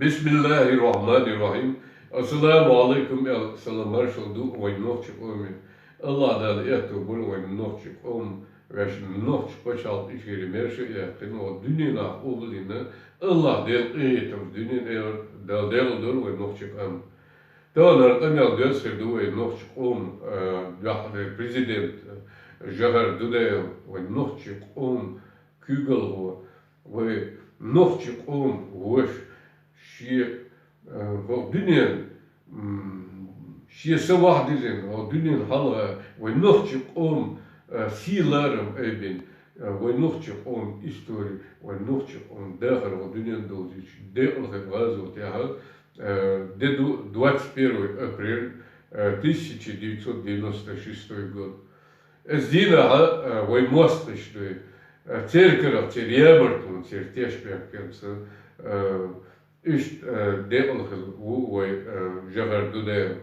بسم الله الرحمن الرحيم. السلام عليكم يا سلام مرشدو وينوخش قومي. الله دال يتوبون وينوخش قوم وش نوخش بشال إشيري مرشة يقين ودنيا أولينا الله دال إيتم دنيا دال وينوخش قوم. تانر أنا جالس دو وينوخش قوم جحر Президенте Джохар ДУДАЕВа وينوخش قوم كيغل هو ونوخش قوم وش شيء الدنيا شيء سواح ديزين الدنيا حلقة ونخش قوم سيلارم أبين ونخش قوم إستوري ونخش قوم داخل الدنيا دوزيش داخل غازو تاعها دو 21 апрель 1996 год. Здесь воймостыш церковь терьямертун цертешпекенца إيش دقل هو جهر ДУДАЕВа.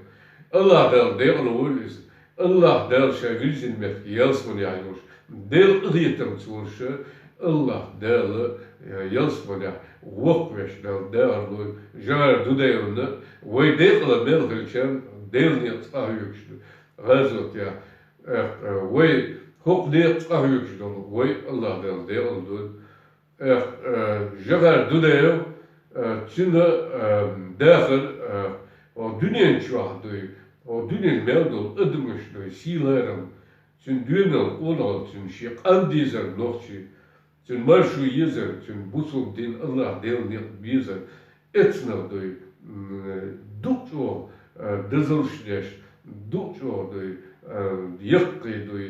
الله دال دقل وليس الله دال شاغلز المخ يلسمن يعيش دال قضيتم تولش الله دال يلسمن وقفش دال جهر ДУДАЕВа ويدقل ملغلشان دال نيطاهيوش غازوت يا وي هوك نيطاهيوش وي الله دال دقل جهر ДУДАЕВа تنا داخل الدنيا شواهدوي الدنيا مردول أدمش دوي سيلارم تن دينا أولا تن شيء أنديزر نوشي تن مرشو يزر تن بوسو دين الله دين بيزر اتنا دوي دوتشو دزلشدش دوتشو دوي يقي دوي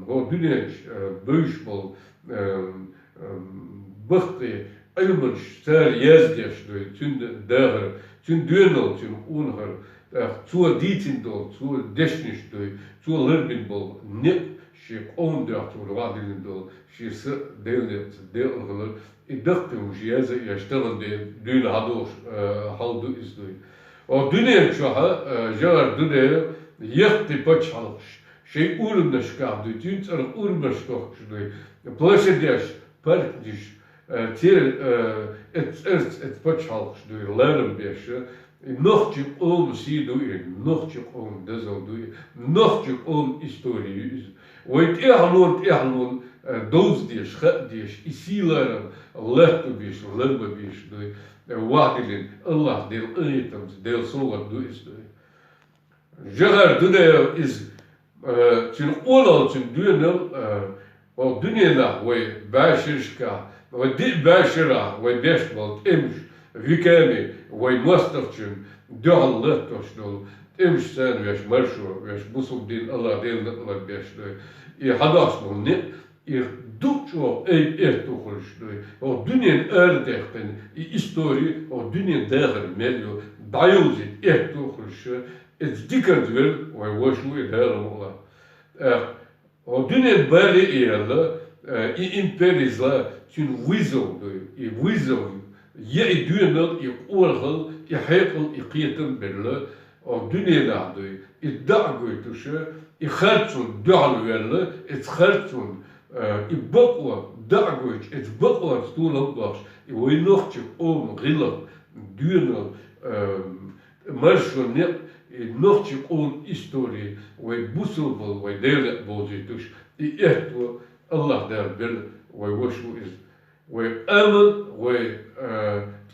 هو الدنيا بيشبل بختي أيمن ستار يزدش دوي تون داغر تون دينال تون أونهر تو ديتين دول تو دشنش دوي تو لربين بول نق شيء قوم داخل الوادين دول شيء س ديل غلط يدقق وجيازة يشتغل دين هادوش هالدو إز دوي والدنيا شوها جار ДУДАЕВа يختي بتشالش شيء أولم نشكاب دوي تون تر أولم نشكاب دوي بلاشدش باركدش تير ات بتشالش دوي لارم بيشه نخجب أم سيدوي نخجب أم دزودوي نخجب أم إستوريز ويتأهلون دوز ديش خد ديش إسيلارم لهتو بيش لربا بيش دوي واحدين الله ديل إيتمز ديل صوغر دوي دوي جهر ДУДАЕВа إز تن أولا تن دينل والدنيا لا وي باشرشكا ودي باشرة وي بيشبال إمش فيكامي وي مستخشن دعال لهتوش دول إمش سان ويش مرشو ويش بوصل دين الله ديل نقلق بيش دوي حداش دول نق دوتشو أي توخلش دوي والدنيا أردختن إستوري والدنيا داخل مليو دايوزي توخلش إتس ديكرد ويل وي وشو إدهالم الله والدنيا بالي إيالا إمبريزلا تون ويزو دوي ويزو يأدونل يقورغل يحيقل يقيتن بالله والدنيا لا دوي يدعقوي توشا يخرجون دعلو يلا يتخرجون يبقوا دعقوي يتبقوا ستولهم باش وينوختش أم غلط دونل مرشو نق نوختش أم إستوري ويبوسلبل ويديلق بوزيتوش يأتو الله دار بل ويوشو إز وآمن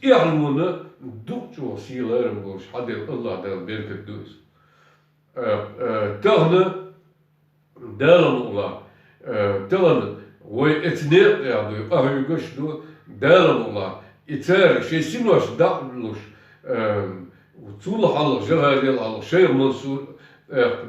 ويعلمونا دوتشو سيلارم بوش حد الله دار بيرك الدوس تغنى دارم الله تغنى وإتنيق يعني أهيقش دو دارم الله إتار شيء سينوش دعلوش وطول حلق جهر ديال على شيخ منصور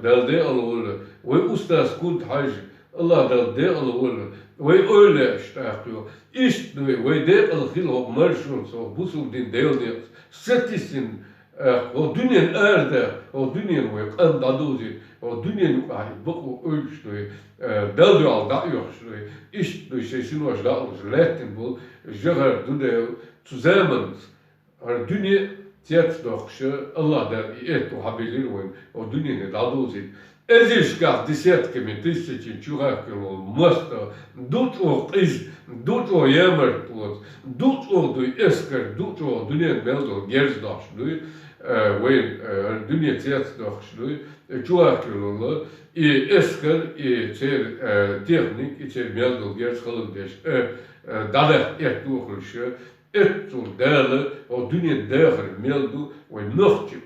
دال دي الله وأستاذ كنت حاجة الله دال دي الله ويقول اشتاقيو إيش دوي ويدق الخيل مرشون سو بوسو دين ديوني ستيسين والدنيا أردا والدنيا ويقام دادوزي والدنيا نقاي بقو إيش دوي دالدو على دعيوش دوي إيش دوي شيسينوش دعوش لاتن بول جهر ДУДАЕВа zusammen الدنيا تيات دوخش الله دار إيتو حبيلين وين والدنيا دادوزي Эзишках десятками, тысячи чуракил, моста, дут о из, дут о ямер тот, дут о дуй эскер, дут о дуня мелдо герздаш, дуй, вейн, дуня цецдаш, дуй, чуракил, и эскер, и цер техник, и цер мелдо герздхалдеш, Дала тухлше, эту Дала, о дуня дагер мелдо, вейн нохчип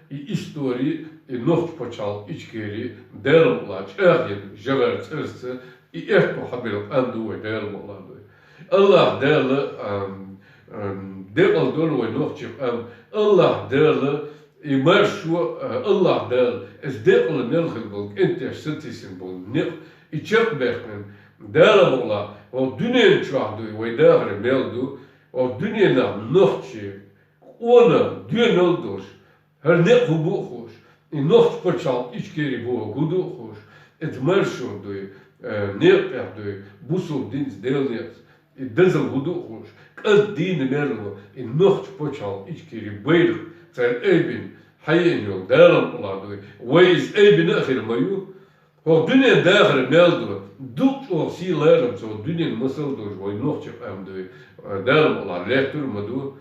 и истории, и ночь почал Ичкерии, Дерм лач, Джохар церце, и это хабил андуй Дерм ладуй. Аллах Дала, Декъал дорвой ночь, Аллах Дала, и маршу Аллах Дала, es Декъал мелхен был, энте сетисен был, нет, и чекбехен, Дерм ла, о дунен чухдуй, вой дагер мелду, о дунена ночи, она дюнел душ, her net hubuchos. И ночь почал Ичкерии было гуду хош, это маршрут дуй, непер дуй, бусов дин сделнец, и дезел гуду хош, каз дин мерло, и ночь почал Ичкерии бейлх, царь эйбин, хайеньол, дэрам ладуй, вейс эйбин ахир мою, о дунен дагер мелду, дук о си лэрам, со дунен масал душ, вой ночь дуй, дэрам лад, лектур маду,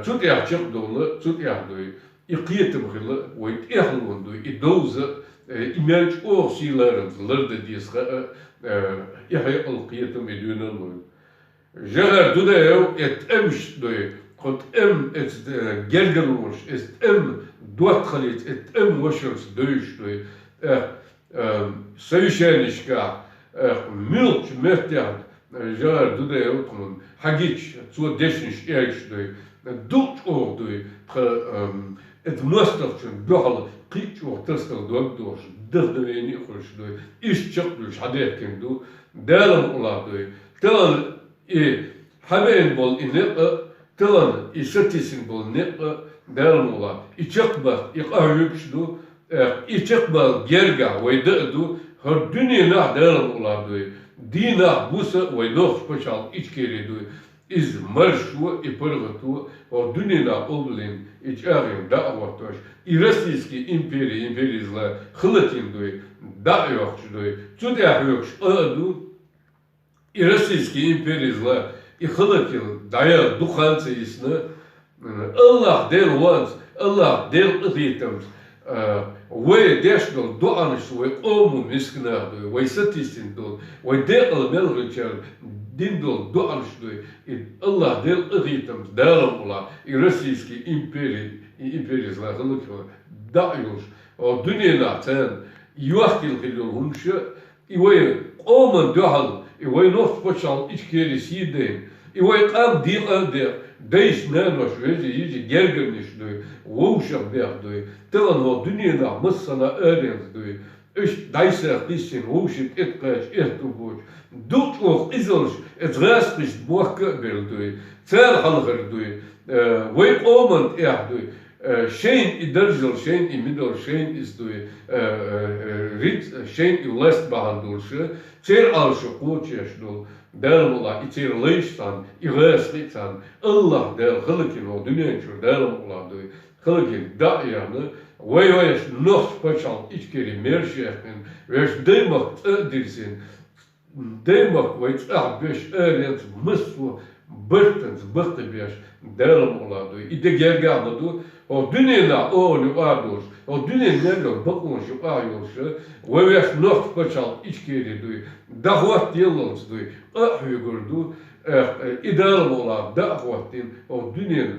цут ях чек дула, цут ях дуй, и қиетім ғылы, ойт эхлуынду, и доузы, и мелч оқ силарын, лырды десқа, ихай ол қиетім едуінен ойт. Жағар ДУДАЕВа эт эмш дой, қот эм эт гергерлуш, эт эм дуат халит, эт эм вошерс дойш дой, совещанишка, милч мертяд, жағар ДУДАЕВа қымын, хагич, цуа дешниш эрш дой, дуч оқ дой, het mustafchen dochal qitch o tastal dog dosh dagdweni khosh do ish chaqlush hadek ken do dalam ula do talan e haben bol inep talan e satisin bol nep dalam ula e chaqba e qahyush do e chaqba gerga wayda do har dünya dalam ula do dina busa waydoch pachal Ичкерии do из маршу и пыргату о дунина облин и чарим да аватош и российские империи зла хлатин дуй да йохч дуй чудя йохч аду и российские империи зла и хлатин да я духанцы исна Аллах дел ванс Аллах дел ритмс وي داشتو دوانش وي اومو مسكنادو وي ستيستندو وي دقل ملغتشال ديندو دوانش دو الله ديل اغيتمز دارم الله روسيسكي империи злахлыкова даюш о дунена тен юахкил хилюл хунша и вой оман дохал и вой нос почал Ичкерии сиден и вой кам дил адер Дейш нерваш вези иди гергерниш дуй, воушах бер дуй, телан во дунена мыссана эренс дуй, иш дайсер тисин воушик эткач эрту боч, дут ох изолш эт растиш бохка бер дуй, цер халгер дуй, вой оман эр дуй, шейн и держал, шейн и мидл, шейн из дуй, рит, шейн и лест бахандулше, цер алшу кучеш дул, Daarom Allah, iets hier leest staan, iets niet staan. Allah, der gelukkig al duneentje, daarom Allah, doe gelukkig dat jaren. Wij is nog speciaal iets keer meer zeggen. Wees de mag er zijn. De mag weet echt best ergens misvoer, burtens, burtenbeers. Daarom Allah, doe. Ik denk jij gaat dat doen. O dunena o nu aardos, o dunena no bakons op aardos, wij is nog speciaal iets keer doe. Dat wordt Nederlands doe. Hugur doe. Ideaal mola dat wordt in o dunena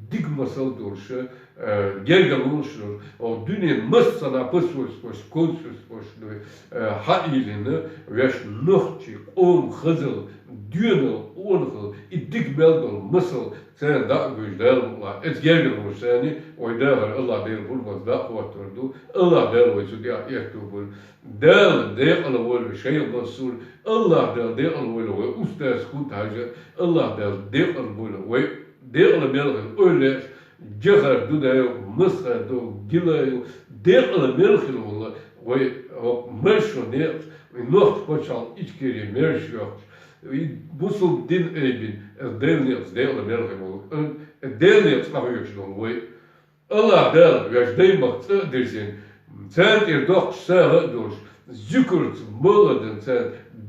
digmasal doorse, gergalonsje, o dunena massa passos pas consus pas doe. Hailine wees nog tje om gezel, dunel ongel, ik digmeldel mussel. Sen da güçler la et gergin seni oyda Allah der bulmaz da kuatırdı Allah der ve sudiya yaktubul der der alwol şey rasul Allah der alwol ve ustaz kut haja Allah der alwol ve der almel öyle Джохар ДУДАЕВа Mısır do gilayo der almel valla ve merşonet noch почал Ичкерии merşok Busel din ebin, Daniels delen merken, Daniels mag je dan weet. Allah del, wees de macht er zijn, Sen dock säga dos zukurt mullen sen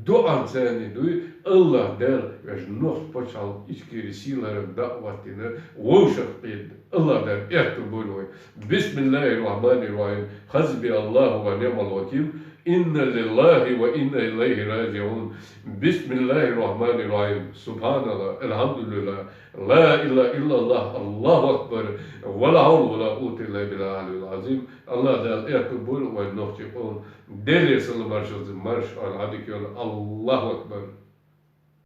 doan sen du Allah der is nog speciaal Ичкерии силар дa'watine woshak bid Allah der ertubuloy Bismillahirrahmanirrahim Hasbi Allah wa ni'mal wakil Inna lillahi wa inna ilayhi raji'un Bismillahirrahmanirrahim Subhanallah Alhamdulillah La ilaha illallah Allahu akbar Wa la hawla wa la quwwata illa billahil azim Allah der ertubul wa noch on Dele sallallahu marsh al-adik Allahu akbar